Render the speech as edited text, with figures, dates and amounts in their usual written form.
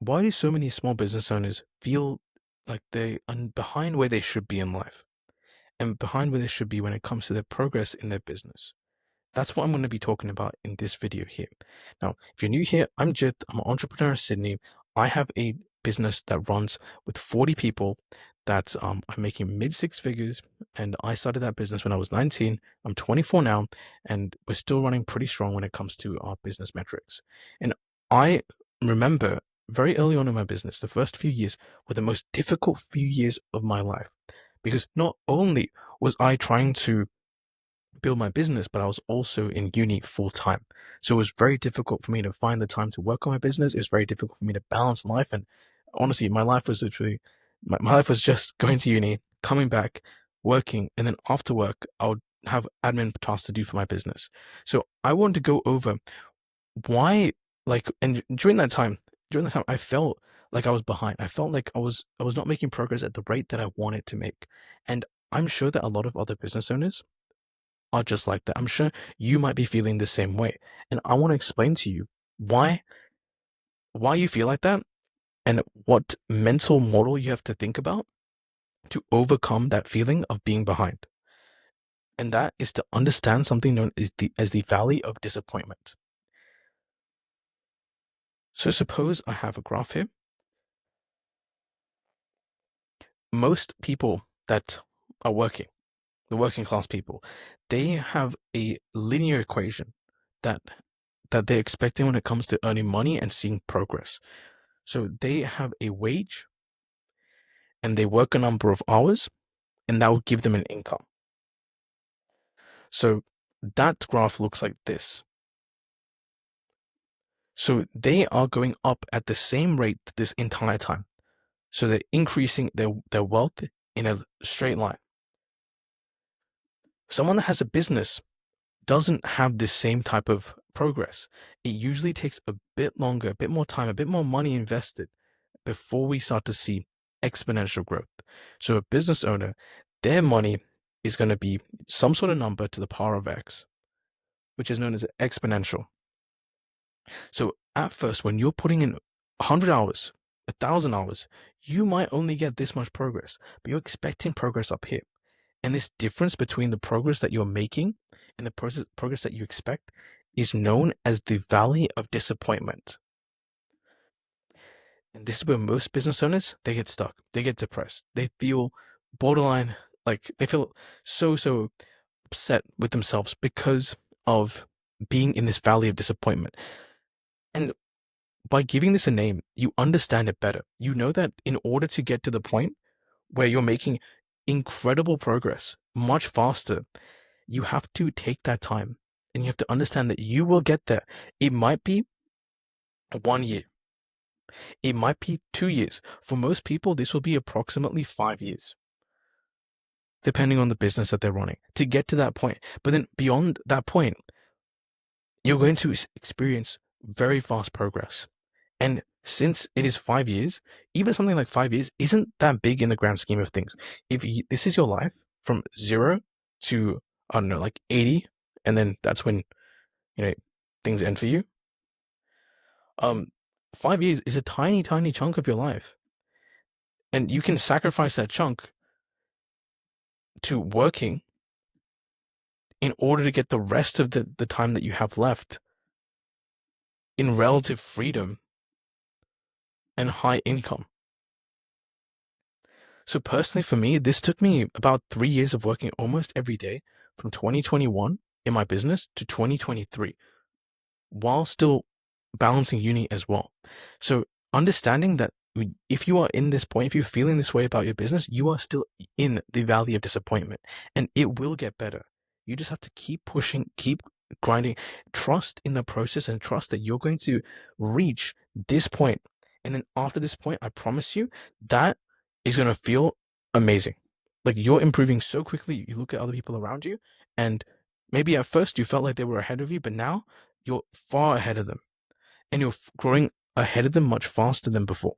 Why do so many small business owners feel like they are behind where they should be in life and behind where they should be when it comes to their progress in their business? That's what I'm going to be talking about in this video here. Now, if you're new here, I'm Jit. I'm an entrepreneur in Sydney. I have a business that runs with 40 people that I'm making mid six figures. And I started that business when I was 19. I'm 24 now, and we're still running pretty strong when it comes to our business metrics. And I remember very early on in my business, the first few years were the most difficult few years of my life because not only was I trying to build my business, but I was also in uni full time. So it was very difficult for me to find the time to work on my business. It was very difficult for me to balance life. And honestly, my life was literally, my life was just going to uni, coming back, working. And then after work, I would have admin tasks to do for my business. So I wanted to go over why, like, and during that time, I felt like I was behind. I felt like I was not making progress at the rate that I wanted to make. And I'm sure that a lot of other business owners are just like that. I'm sure you might be feeling the same way. And I want to explain to you why you feel like that and what mental model you have to think about to overcome that feeling of being behind. And that is to understand something known as the valley of disappointment. So suppose I have a graph here. Most people that are working, the working class people, they have a linear equation that they're expecting when it comes to earning money and seeing progress. So they have a wage and they work a number of hours, and that will give them an income. So that graph looks like this. So they are going up at the same rate this entire time. So they're increasing their wealth in a straight line. Someone that has a business doesn't have this same type of progress. It usually takes a bit longer, a bit more time, a bit more money invested before we start to see exponential growth. So a business owner, their money is going to be some sort of number to the power of X, which is known as exponential. So at first, when you're putting in 100 hours, 1,000 hours, you might only get this much progress, but you're expecting progress up here. And this difference between the progress that you're making and the progress that you expect is known as the valley of disappointment. And this is where most business owners, they get stuck. They get depressed. They feel borderline, like they feel so upset with themselves because of being in this valley of disappointment. And by giving this a name, you understand it better. You know that in order to get to the point where you're making incredible progress much faster, you have to take that time and you have to understand that you will get there. It might be 1 year. It might be 2 years. For most people, this will be approximately 5 years, depending on the business that they're running, to get to that point. But then beyond that point, you're going to experience very fast progress. And since it is 5 years, even something like 5 years isn't that big in the grand scheme of things. If this is your life from zero to, I don't know, like 80, and then that's when, you know, things end for you. Um, 5 years is a tiny chunk of your life. And you can sacrifice that chunk to working in order to get the rest of the time that you have left in relative freedom and high income. So personally for me, this took me about 3 years of working almost every day from 2021 in my business to 2023 while still balancing uni as well. So understanding that if you are in this point, if you're feeling this way about your business, you are still in the valley of disappointment and it will get better. You just have to keep pushing, keep grinding, trust in the process and trust that you're going to reach this point. And then after this point, I promise you that is going to feel amazing. Like you're improving so quickly. You look at other people around you and maybe at first you felt like they were ahead of you, but now you're far ahead of them and you're growing ahead of them much faster than before.